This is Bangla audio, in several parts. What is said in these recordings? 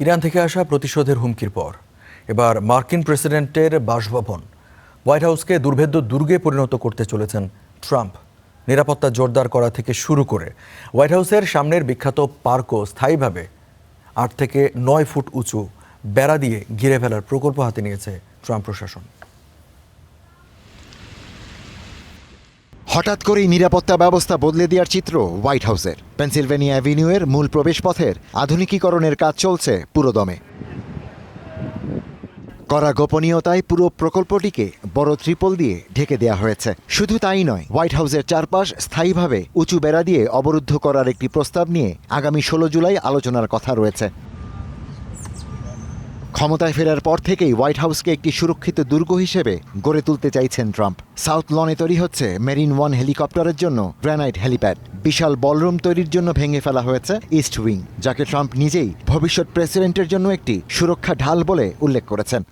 ইরান থেকে আসা প্রতিশোধের হুমকির পর এবার মার্কিন প্রেসিডেন্টের বাসভবন হোয়াইট হাউসকে দুর্ভেদ্য দুর্গে পরিণত করতে চলেছেন ট্রাম্প। নিরাপত্তা জোরদার করা থেকে শুরু করে হোয়াইট হাউসের সামনের বিখ্যাত পার্কও স্থায়ীভাবে ৮ থেকে ৯ ফুট উঁচু বেড়া দিয়ে ঘিরে ফেলার প্রকল্প হাতে নিয়েছে ট্রাম্প প্রশাসন। হঠাৎ করেই নিরাপত্তা ব্যবস্থা বদলে দেওয়ার চিত্র হোয়াইট হাউসের। পেনসিলভেনিয়া অ্যাভিনিউয়ের মূল প্রবেশপথের আধুনিকীকরণের কাজ চলছে পুরোদমে। কড়া গোপনীয়তায় পুরো প্রকল্পটিকে বড় ত্রিপল দিয়ে ঢেকে দেওয়া হয়েছে। শুধু তাই নয়, হোয়াইট হাউসের চারপাশ স্থায়ীভাবে উঁচু বেড়া দিয়ে অবরুদ্ধ করার একটি প্রস্তাব নিয়ে আগামী ১৬ জুলাই আলোচনার কথা রয়েছে। ক্ষমতায় ফেরার পর থেকেই হোয়াইট হাউসকে একটি সুরক্ষিত দুর্গ হিসেবে গড়ে তুলতে চাইছেন ট্রাম্প। সাউথ লনে তৈরি হচ্ছে মেরিন ওয়ান হেলিকপ্টারের জন্য গ্রানাইট হেলিপ্যাড। বিশাল বলরুম তৈরির জন্য ভেঙে ফেলা হয়েছে ইস্ট উইং, যাকে ট্রাম্প নিজেই ভবিষ্যৎ প্রেসিডেন্টের জন্য একটি সুরক্ষা ঢাল বলে উল্লেখ করেছেন।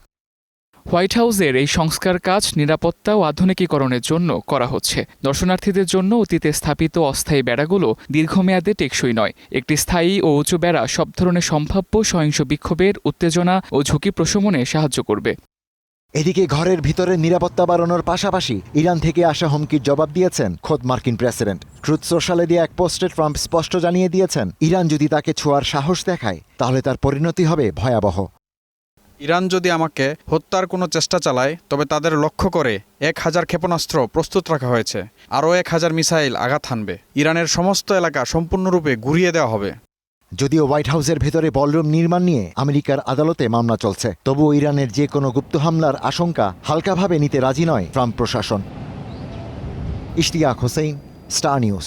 হোয়াইট হাউসের এই সংস্কার কাজ নিরাপত্তা ও আধুনিকীকরণের জন্য করা হচ্ছে। দর্শনার্থীদের জন্য অতীতে স্থাপিত অস্থায়ী বেড়াগুলো দীর্ঘমেয়াদে টেকসই নয়। একটি স্থায়ী ও উঁচু বেড়া সব ধরনের সম্ভাব্য সহিংস বিক্ষোভের উত্তেজনা ও ঝুঁকি প্রশমনে সাহায্য করবে। এদিকে ঘরের ভিতরে নিরাপত্তা বাড়ানোর পাশাপাশি ইরান থেকে আসা হুমকির জবাব দিয়েছেন খোদ মার্কিন প্রেসিডেন্ট। ট্রুথ সোশ্যালে দিয়ে এক পোস্টে ট্রাম্প স্পষ্ট জানিয়ে দিয়েছেন, ইরান যদি তাকে ছোঁয়ার সাহস দেখায় তাহলে তার পরিণতি হবে ভয়াবহ। ইরান যদি আমাকে হত্যার কোনো চেষ্টা চালায় তবে তাদের লক্ষ্য করে ১,০০০ ক্ষেপণাস্ত্র প্রস্তুত রাখা হয়েছে। আরও ১,০০০ মিসাইল আঘাত হানবে। ইরানের সমস্ত এলাকা সম্পূর্ণরূপে ঘুরিয়ে দেওয়া হবে। যদিও হোয়াইট হাউসের ভেতরে বলরুম নির্মাণ নিয়ে আমেরিকার আদালতে মামলা চলছে, তবুও ইরানের যে কোনো গুপ্ত হামলার আশঙ্কা হালকাভাবে নিতে রাজি নয় ট্রাম্প প্রশাসন। Ishtiaq Hossain, star news.